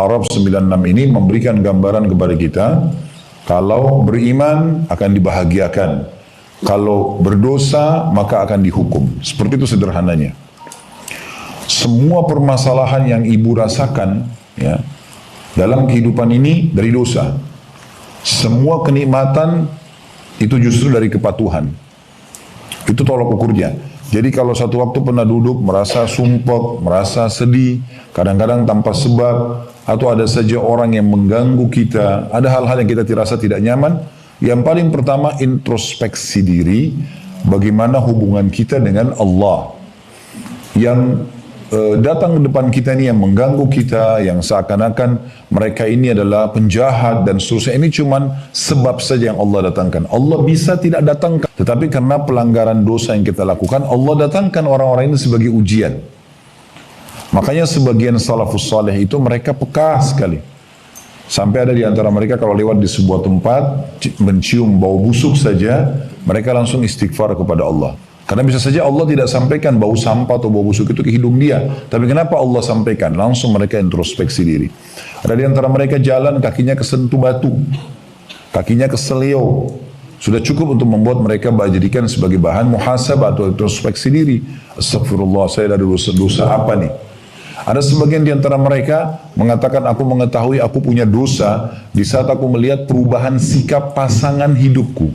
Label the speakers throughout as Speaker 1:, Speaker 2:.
Speaker 1: Arab 96 ini memberikan gambaran kepada kita, kalau beriman akan dibahagiakan, kalau berdosa maka akan dihukum. Seperti itu sederhananya. Semua permasalahan yang ibu rasakan ya, dalam kehidupan ini dari dosa. Semua kenikmatan itu justru dari kepatuhan. Itu tolak ukurnya. Jadi kalau satu waktu pernah duduk merasa sumpek, merasa sedih, kadang-kadang tanpa sebab, atau ada saja orang yang mengganggu kita, ada hal-hal yang kita dirasa tidak nyaman, yang paling pertama introspeksi diri, bagaimana hubungan kita dengan Allah. Yang datang ke depan kita ini, yang mengganggu kita, yang seakan-akan mereka ini adalah penjahat dan seterusnya, ini cuman sebab saja yang Allah datangkan. Allah bisa tidak datangkan, tetapi karena pelanggaran dosa yang kita lakukan, Allah datangkan orang-orang ini sebagai ujian. Makanya sebagian salafus saleh itu mereka peka sekali. Sampai ada di antara mereka kalau lewat di sebuah tempat, mencium bau busuk saja, mereka langsung istighfar kepada Allah. Karena bisa saja Allah tidak sampaikan bau sampah atau bau busuk itu ke hidung dia. Tapi kenapa Allah sampaikan? Langsung mereka introspeksi diri. Ada di antara mereka jalan kakinya kesentuh batu, kakinya keseleo. Sudah cukup untuk membuat mereka dijadikan sebagai bahan muhasabah atau introspeksi diri. Astagfirullah, saya dari dosa apa nih? Ada sebagian di antara mereka mengatakan, aku mengetahui aku punya dosa di saat aku melihat perubahan sikap pasangan hidupku,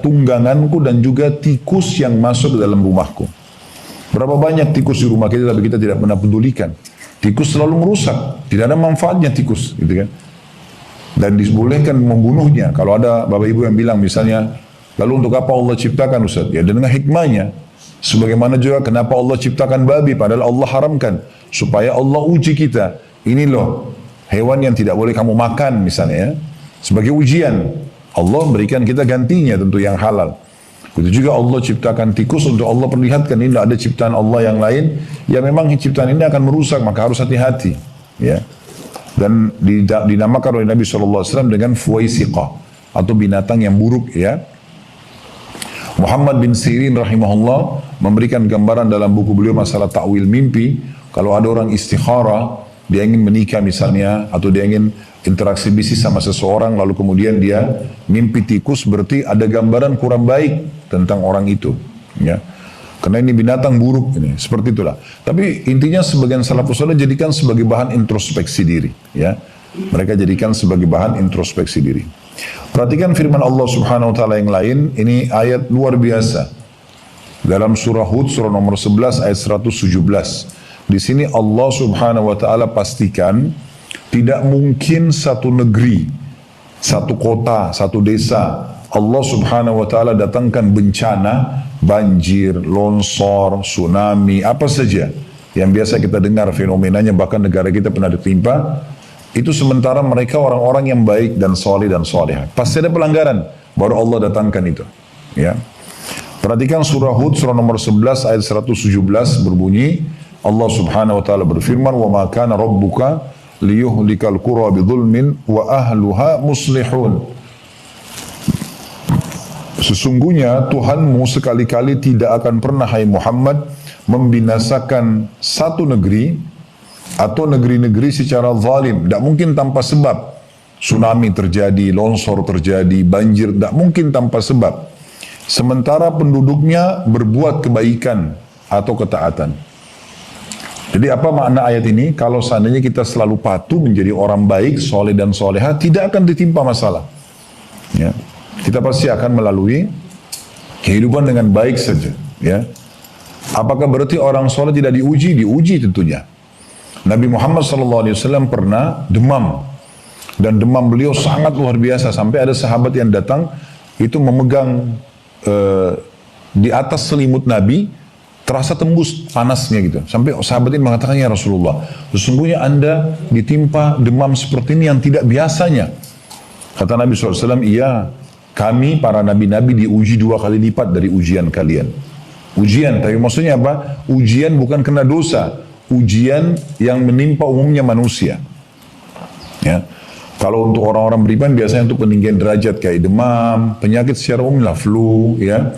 Speaker 1: tungganganku dan juga tikus yang masuk ke dalam rumahku. Berapa banyak tikus di rumah kita tapi kita tidak pernah pedulikan. Tikus selalu merusak, tidak ada manfaatnya tikus, gitu kan? Dan dibolehkan membunuhnya. Kalau ada bapak ibu yang bilang misalnya, lalu untuk apa Allah ciptakan Ustaz? Ya dengan hikmahnya. Sebagaimana juga kenapa Allah ciptakan babi padahal Allah haramkan, supaya Allah uji kita. Ini loh hewan yang tidak boleh kamu makan misalnya ya. Sebagai ujian. Allah berikan kita gantinya tentu yang halal. Begitu juga Allah ciptakan tikus untuk Allah perlihatkan ini ada ciptaan Allah yang lain. Ya memang ciptaan ini akan merusak, maka harus hati-hati. Ya. Dan dinamakan oleh Nabi SAW dengan fuwaisiqah atau binatang yang buruk ya. Muhammad bin Sirin rahimahullah memberikan gambaran dalam buku beliau masalah ta'wil mimpi. Kalau ada orang istikharah, dia ingin menikah misalnya, atau dia ingin interaksi bisnis sama seseorang, lalu kemudian dia mimpi tikus, berarti ada gambaran kurang baik tentang orang itu. Ya. Karena ini binatang buruk ini, seperti itulah. Tapi intinya sebagian salafus saleh jadikan sebagai bahan introspeksi diri. Ya. Mereka jadikan sebagai bahan introspeksi diri. Perhatikan firman Allah Subhanahu wa taala yang lain, ini ayat luar biasa. Dalam surah Hud surah nomor 11 ayat 117. Di sini Allah Subhanahu wa taala pastikan tidak mungkin satu negeri, satu kota, satu desa Allah Subhanahu wa taala datangkan bencana, banjir, longsor, tsunami, apa saja yang biasa kita dengar fenomenanya, bahkan negara kita pernah ditimpa. Itu sementara mereka orang-orang yang baik dan soleh dan solehah. Pasti ada pelanggaran, baru Allah datangkan itu. Ya. Perhatikan surah Hud, surah nomor 11 ayat 117 berbunyi, Allah Subhanahu wa taala berfirman, "Wa ma kana rabbuka liyuhlikal qura bidzulmin wa ahluha muslihun." Sesungguhnya Tuhanmu sekali-kali tidak akan pernah, hai Muhammad, membinasakan satu negeri atau negeri-negeri secara zalim. Tidak mungkin tanpa sebab. Tsunami terjadi, longsor terjadi, banjir, tidak mungkin tanpa sebab. Sementara penduduknya berbuat kebaikan atau ketaatan. Jadi apa makna ayat ini? Kalau seandainya kita selalu patuh menjadi orang baik, soleh dan soleha, tidak akan ditimpa masalah. Ya. Kita pasti akan melalui kehidupan dengan baik saja. Ya. Apakah berarti orang soleh tidak diuji? Diuji tentunya. Nabi Muhammad SAW pernah demam. Dan demam beliau sangat luar biasa. Sampai ada sahabat yang datang, itu memegang di atas selimut Nabi, terasa tembus panasnya gitu. Sampai sahabat ini mengatakan, ya Rasulullah, sesungguhnya anda ditimpa demam seperti ini yang tidak biasanya. Kata Nabi SAW, iya, kami para nabi-nabi diuji 2 kali lipat dari ujian kalian. Ujian, tapi maksudnya apa? Ujian bukan kena dosa. Ujian yang menimpa umumnya manusia. Ya. Kalau untuk orang-orang beriman biasanya untuk peninggian derajat kayak demam, penyakit secara umum lah, flu, ya.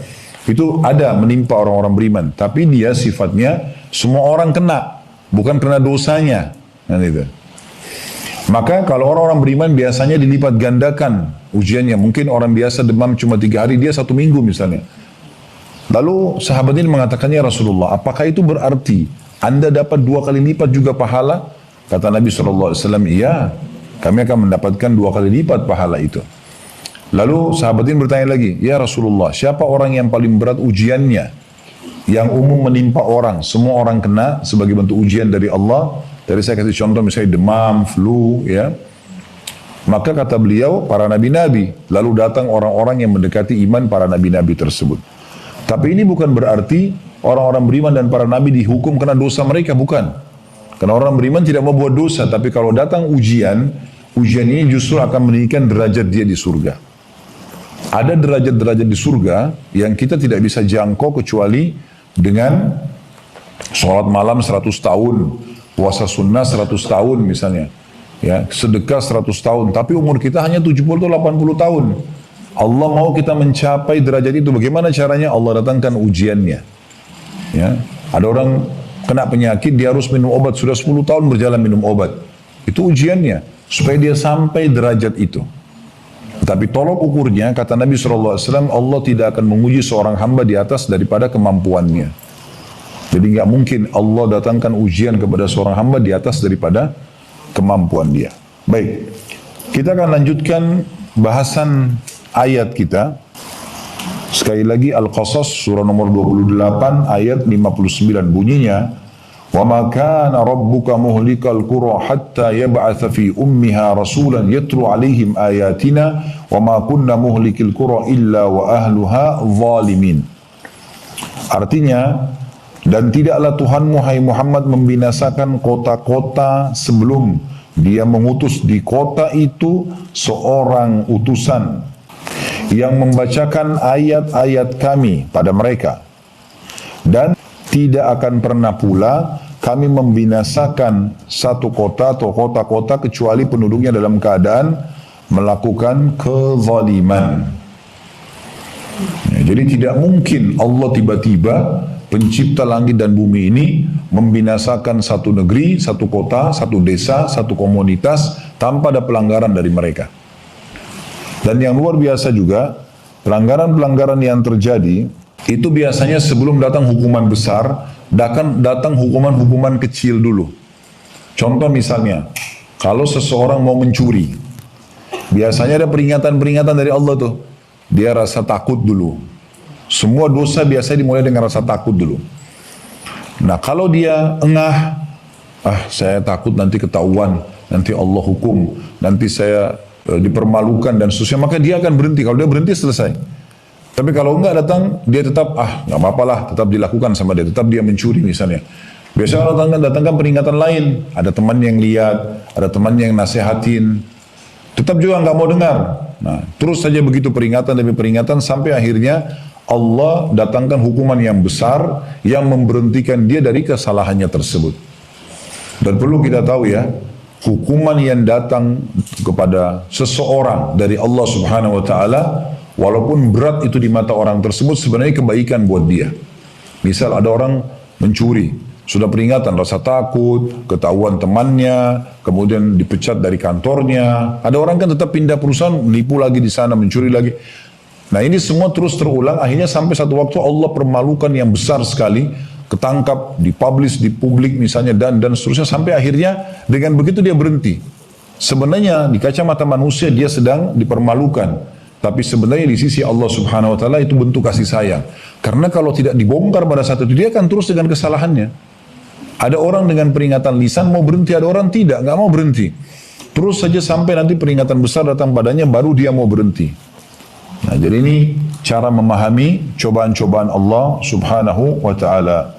Speaker 1: Itu ada menimpa orang-orang beriman, tapi dia sifatnya semua orang kena, bukan kena dosanya. Nah, itu. Maka kalau orang-orang beriman biasanya dilipat gandakan ujiannya. Mungkin orang biasa demam cuma 3 hari, dia 1 minggu misalnya. Lalu sahabat ini mengatakannya, Rasulullah, apakah itu berarti Anda dapat 2 kali lipat juga pahala? Kata Nabi SAW, iya, kami akan mendapatkan 2 kali lipat pahala itu. Lalu sahabat ini bertanya lagi, ya Rasulullah, siapa orang yang paling berat ujiannya? Yang umum menimpa orang, semua orang kena sebagai bentuk ujian dari Allah. Dari saya kasih contoh misalnya demam, flu, ya. Maka kata beliau, para nabi-nabi. Lalu datang orang-orang yang mendekati iman para nabi-nabi tersebut. Tapi ini bukan berarti orang-orang beriman dan para nabi dihukum karena dosa mereka, bukan. Karena orang beriman tidak mau buat dosa, tapi kalau datang ujian, ujian ini justru akan meninggikan derajat dia di surga. Ada derajat-derajat di surga yang kita tidak bisa jangkau kecuali dengan sholat malam 100 tahun, puasa sunnah 100 tahun misalnya, ya, sedekah 100 tahun, tapi umur kita hanya 70 atau 80 tahun. Allah mau kita mencapai derajat itu, bagaimana caranya? Allah datangkan ujiannya. Ya, ada orang kena penyakit, dia harus minum obat, sudah 10 tahun berjalan minum obat. Itu ujiannya, supaya dia sampai derajat itu. Tapi tolok ukurnya, kata Nabi SAW, Allah tidak akan menguji seorang hamba di atas daripada kemampuannya. Jadi nggak mungkin Allah datangkan ujian kepada seorang hamba di atas daripada kemampuan dia. Baik, kita akan lanjutkan bahasan ayat kita. Sekali lagi Al-Qasas surah nomor 28 ayat 59 bunyinya, "Wa ma kana rabbuka muhlikal qura hatta yab'atsa fi ummiha rasulan yatlu 'alaihim ayatina wa ma kunna muhlikil qura illa wa ahluha zalimin." Artinya, dan tidaklah Tuhanmu hai Muhammad membinasakan kota-kota sebelum dia mengutus di kota itu seorang utusan yang membacakan ayat-ayat kami pada mereka. Dan tidak akan pernah pula kami membinasakan satu kota atau kota-kota kecuali penduduknya dalam keadaan melakukan kezaliman. Ya, jadi tidak mungkin Allah tiba-tiba pencipta langit dan bumi ini membinasakan satu negeri, satu kota, satu desa, satu komunitas tanpa ada pelanggaran dari mereka. Dan yang luar biasa juga, pelanggaran-pelanggaran yang terjadi itu biasanya sebelum datang hukuman besar, datang hukuman-hukuman kecil dulu. Contoh misalnya, kalau seseorang mau mencuri, biasanya ada peringatan-peringatan dari Allah tuh. Dia rasa takut dulu. Semua dosa biasanya dimulai dengan rasa takut dulu. Nah, kalau dia engah, saya takut nanti ketahuan, nanti Allah hukum, nanti saya dipermalukan dan seterusnya, maka dia akan berhenti. Kalau dia berhenti, selesai. Tapi kalau enggak datang, dia tetap, nggak apa-apalah, tetap dilakukan sama dia, tetap dia mencuri misalnya. Biasanya datangkan peringatan lain, ada teman yang lihat, ada teman yang nasihatin, tetap juga nggak mau dengar. Nah, terus saja begitu peringatan demi peringatan sampai akhirnya Allah datangkan hukuman yang besar yang memberhentikan dia dari kesalahannya tersebut. Dan perlu kita tahu ya, hukuman yang datang kepada seseorang dari Allah Subhanahu wa taala, walaupun berat itu di mata orang tersebut, sebenarnya kebaikan buat dia. Misal ada orang mencuri, sudah peringatan, rasa takut, ketahuan temannya, kemudian dipecat dari kantornya. Ada orang kan tetap pindah perusahaan, menipu lagi di sana, mencuri lagi. Nah, ini semua terus terulang, akhirnya sampai satu waktu Allah permalukan yang besar sekali, ketangkap, dipublish di publik misalnya, dan seterusnya, sampai akhirnya dengan begitu dia berhenti. Sebenarnya di kacamata manusia dia sedang dipermalukan, tapi sebenarnya di sisi Allah Subhanahu wa taala itu bentuk kasih sayang. Karena kalau tidak dibongkar pada saat itu, dia akan terus dengan kesalahannya. Ada orang dengan peringatan lisan mau berhenti, ada orang tidak, nggak mau berhenti. Terus saja sampai nanti peringatan besar datang padanya, baru dia mau berhenti. Nah, jadi ini cara memahami cobaan-cobaan Allah Subhanahu wa taala.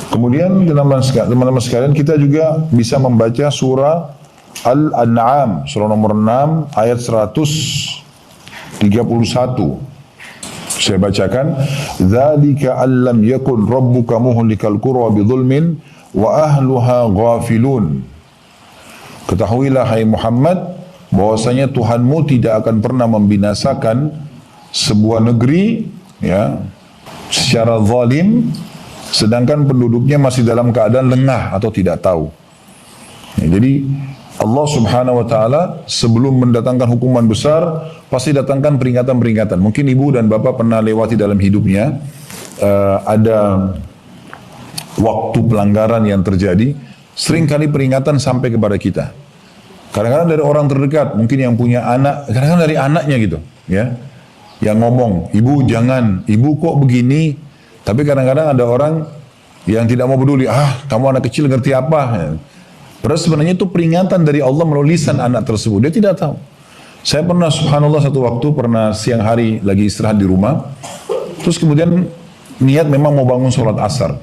Speaker 1: Kemudian teman-teman sekalian, kita juga bisa membaca surah Al-An'am, surah nomor 6 ayat 131. Saya bacakan, "Dzalika allam yakun rabbuka muhlikal qura bidzulmin wa ahluha ghafilun." Ketahuilah hai Muhammad, bahwasanya Tuhanmu tidak akan pernah membinasakan sebuah negeri ya secara zalim sedangkan penduduknya masih dalam keadaan lengah atau tidak tahu. Ya, jadi Allah Subhanahu wa taala sebelum mendatangkan hukuman besar pasti datangkan peringatan-peringatan. Mungkin ibu dan bapak pernah lewati dalam hidupnya ada waktu pelanggaran yang terjadi, seringkali peringatan sampai kepada kita. Kadang-kadang dari orang terdekat, mungkin yang punya anak, kadang-kadang dari anaknya gitu, ya, yang ngomong, ibu jangan, ibu kok begini. Tapi kadang-kadang ada orang yang tidak mau peduli, kamu anak kecil ngerti apa? Ya. Padahal sebenarnya itu peringatan dari Allah melalui lisan anak tersebut. Dia tidak tahu. Saya pernah, subhanallah, satu waktu pernah siang hari lagi istirahat di rumah. Terus kemudian niat memang mau bangun sholat asar.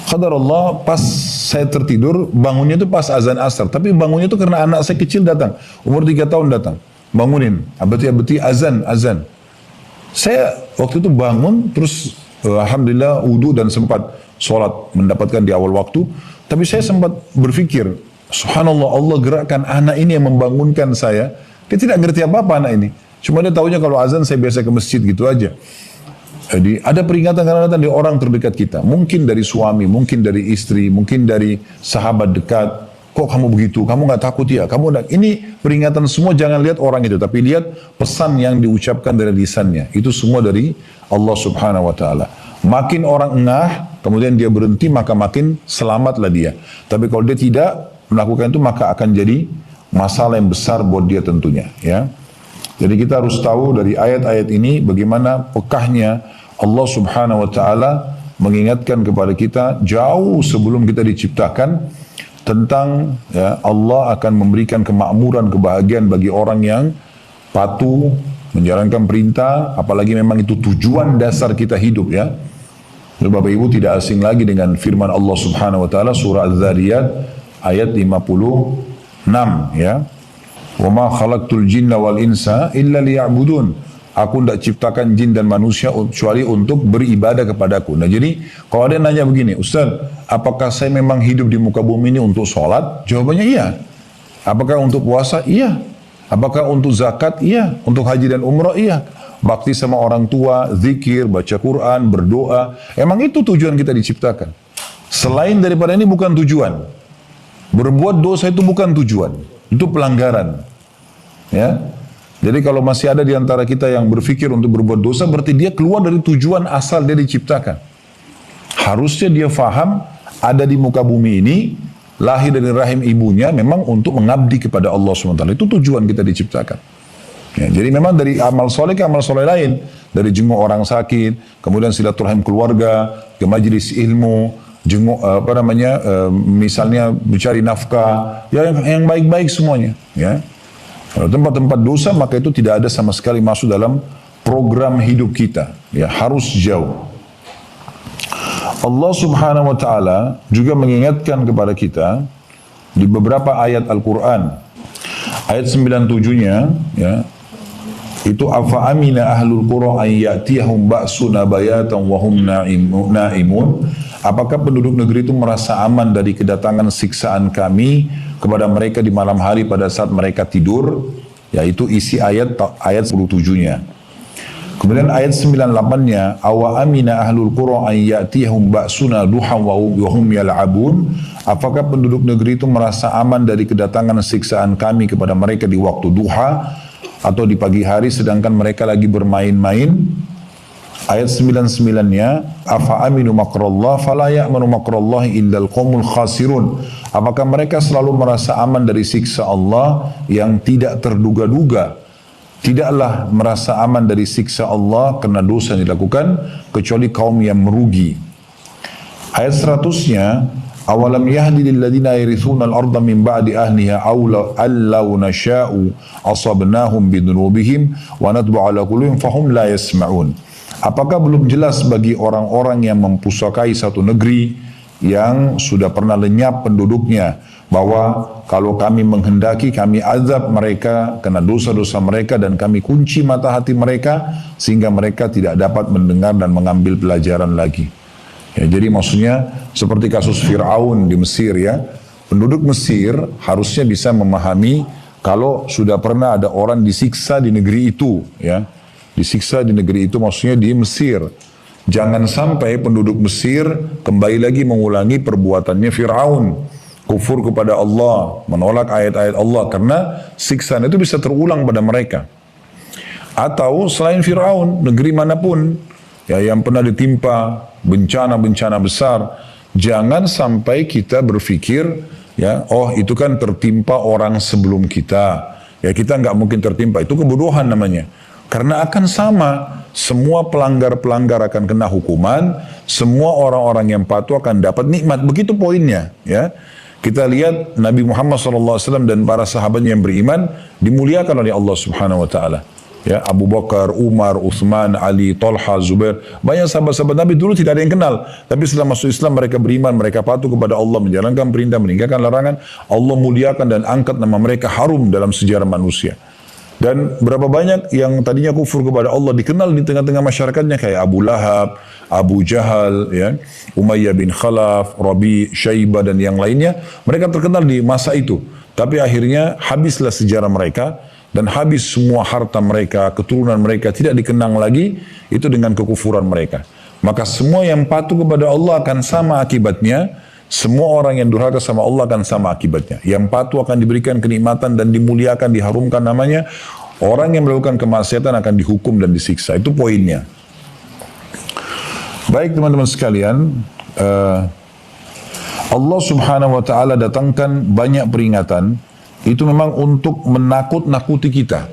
Speaker 1: Qadarullah, pas saya tertidur, bangunnya itu pas azan asar. Tapi bangunnya itu karena anak saya kecil datang. Umur 3 tahun datang. Bangunin. Abati azan. Saya waktu itu bangun, terus alhamdulillah wudu dan sempat sholat mendapatkan di awal waktu. Tapi saya sempat berpikir, subhanallah, Allah gerakkan anak ini yang membangunkan saya. Dia tidak ngerti apa-apa anak ini. Cuma dia tahunya kalau azan saya biasa ke masjid gitu aja. Jadi ada peringatan kadang-kadang dari orang terdekat kita. Mungkin dari suami, mungkin dari istri, mungkin dari sahabat dekat. Kok kamu begitu? Kamu nggak takut ya? Ini peringatan semua, jangan lihat orang itu. Tapi lihat pesan yang diucapkan dari lisannya. Itu semua dari Allah Subhanahu wa ta'ala. Makin orang engah, kemudian dia berhenti, maka makin selamatlah dia. Tapi kalau dia tidak melakukan itu, maka akan jadi masalah yang besar buat dia tentunya. Ya. Jadi kita harus tahu dari ayat-ayat ini bagaimana pekahnya Allah Subhanahu wa ta'ala mengingatkan kepada kita jauh sebelum kita diciptakan tentang ya, Allah akan memberikan kemakmuran, kebahagiaan bagi orang yang patuh, menjalankan perintah, apalagi memang itu tujuan dasar kita hidup ya. Lalu Bapak Ibu tidak asing lagi dengan firman Allah Subhanahu wa taala surah Az-Zariyat ayat 56 ya. Wa ma khalaqtul jinna wal insa illa liya'budun. Aku tidak ciptakan jin dan manusia kecuali untuk beribadah kepadaku. Nah jadi kalau ada yang nanya begini, Ustaz, apakah saya memang hidup di muka bumi ini untuk sholat? Jawabannya iya. Apakah untuk puasa? Iya. Apakah untuk zakat? Iya. Untuk haji dan umrah? Iya. Bakti sama orang tua, zikir, baca Quran, berdoa. Emang itu tujuan kita diciptakan. Selain daripada ini bukan tujuan. Berbuat dosa itu bukan tujuan. Itu pelanggaran. Ya. Jadi kalau masih ada di antara kita yang berpikir untuk berbuat dosa, berarti dia keluar dari tujuan asal dia diciptakan. Harusnya dia faham ada di muka bumi ini, lahir dari rahim ibunya memang untuk mengabdi kepada Allah SWT. Itu tujuan kita diciptakan. Ya, jadi memang dari amal soleh ke amal soleh lain. Dari jenguk orang sakit, kemudian silaturahim keluarga, ke majelis ilmu, jenguk misalnya mencari nafkah, ya yang baik-baik semuanya. Ya. Kalau tempat-tempat dosa maka itu tidak ada sama sekali masuk dalam program hidup kita. Ya, harus jauh. Allah Subhanahu wa taala juga mengingatkan kepada kita di beberapa ayat Al-Qur'an. Ayat 97-nya ya, itu afa amina ahlul qura an ya'tiyahum ba'suna bayatan wa hum naimun. Apakah penduduk negeri itu merasa aman dari kedatangan siksaan kami kepada mereka di malam hari pada saat mereka tidur? Yaitu isi ayat 17-nya. Kemudian ayat 98-nya, awa amina ahlul qura an ya'tiyahum ba'suna duhan wa hum yal'abun. Apakah penduduk negeri itu merasa aman dari kedatangan siksaan kami kepada mereka di waktu duha atau di pagi hari sedangkan mereka lagi bermain-main? Ayat 99-nya, afa aminu makrallah fala ya'manu makrallahi illal qaumul khasirun. Apakah mereka selalu merasa aman dari siksa Allah yang tidak terduga-duga? Tidaklah merasa aman dari siksa Allah karena dosa yang dilakukan kecuali kaum yang merugi. Ayat 100-nya, awalam yahdi lilladina yarithuna al-arda min ba'di ahliha allau nasha'u asabnahum bidunubihim wa natbu'u ala qulubihim fahum la yasma'un. Apakah belum jelas bagi orang-orang yang mempusakai satu negeri yang sudah pernah lenyap penduduknya bahwa kalau kami menghendaki kami azab mereka karena dosa-dosa mereka dan kami kunci mata hati mereka sehingga mereka tidak dapat mendengar dan mengambil pelajaran lagi. Ya, jadi maksudnya seperti kasus Fir'aun di Mesir ya. Penduduk Mesir harusnya bisa memahami kalau sudah pernah ada orang disiksa di negeri itu ya. Disiksa di negeri itu maksudnya di Mesir. Jangan sampai penduduk Mesir kembali lagi mengulangi perbuatannya Fir'aun. kufur kepada Allah, menolak ayat-ayat Allah, karena siksaan itu bisa terulang pada mereka. Atau selain Fir'aun, negeri manapun ya yang pernah ditimpa bencana-bencana besar, jangan sampai kita berpikir ya, oh itu kan tertimpa orang sebelum kita, ya kita nggak mungkin tertimpa. Itu kebodohan namanya. Karena akan sama, semua pelanggar-pelanggar akan kena hukuman, semua orang-orang yang patuh akan dapat nikmat. Begitu poinnya, ya. Kita lihat Nabi Muhammad SAW dan para sahabatnya yang beriman dimuliakan oleh Allah Subhanahu Wa Taala. Ya, Abu Bakar, Umar, Uthman, Ali, Talha, Zubair, banyak sahabat-sahabat Nabi dulu tidak ada yang kenal. Tapi setelah masuk Islam mereka beriman, mereka patuh kepada Allah, menjalankan perintah, meninggalkan larangan. Allah muliakan dan angkat nama mereka harum dalam sejarah manusia. Dan berapa banyak yang tadinya kufur kepada Allah dikenal di tengah-tengah masyarakatnya, kayak Abu Lahab, Abu Jahal, ya, Umayyah bin Khalaf, Rabi, Syaibah dan yang lainnya. Mereka terkenal di masa itu. Tapi akhirnya habislah sejarah mereka dan habis semua harta mereka, keturunan mereka tidak dikenang lagi itu dengan kekufuran mereka. Maka semua yang patuh kepada Allah akan sama akibatnya. Semua orang yang durhaka sama Allah akan sama akibatnya. Yang patuh akan diberikan kenikmatan dan dimuliakan, diharumkan namanya. Orang yang melakukan kemaksiatan akan dihukum dan disiksa. Itu poinnya. Baik teman-teman sekalian, Allah Subhanahu Wa Taala datangkan banyak peringatan. Itu memang untuk menakut-nakuti kita.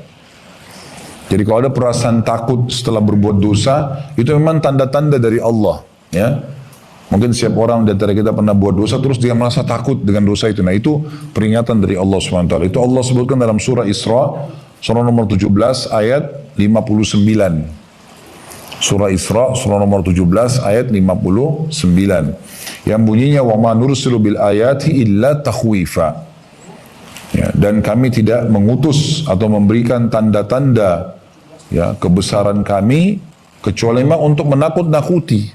Speaker 1: Jadi kalau ada perasaan takut setelah berbuat dosa, itu memang tanda-tanda dari Allah. Ya. Mungkin setiap orang di antara kita pernah buat dosa, terus dia merasa takut dengan dosa itu. Nah itu peringatan dari Allah SWT. Itu Allah sebutkan dalam surah Isra, surah nomor 17 ayat 59. Surah Isra, surah nomor 17 ayat 59. Yang bunyinya, وَمَا نُرْسِلُ بِالْآيَاتِ إِلَّا تَخْوِيفًا. Ya, dan kami tidak mengutus atau memberikan tanda-tanda ya, kebesaran kami, kecuali memang untuk menakut-nakuti.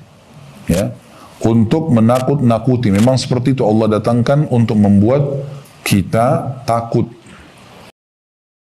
Speaker 1: Ya. Untuk menakut-nakuti. Memang seperti itu Allah datangkan untuk membuat kita takut.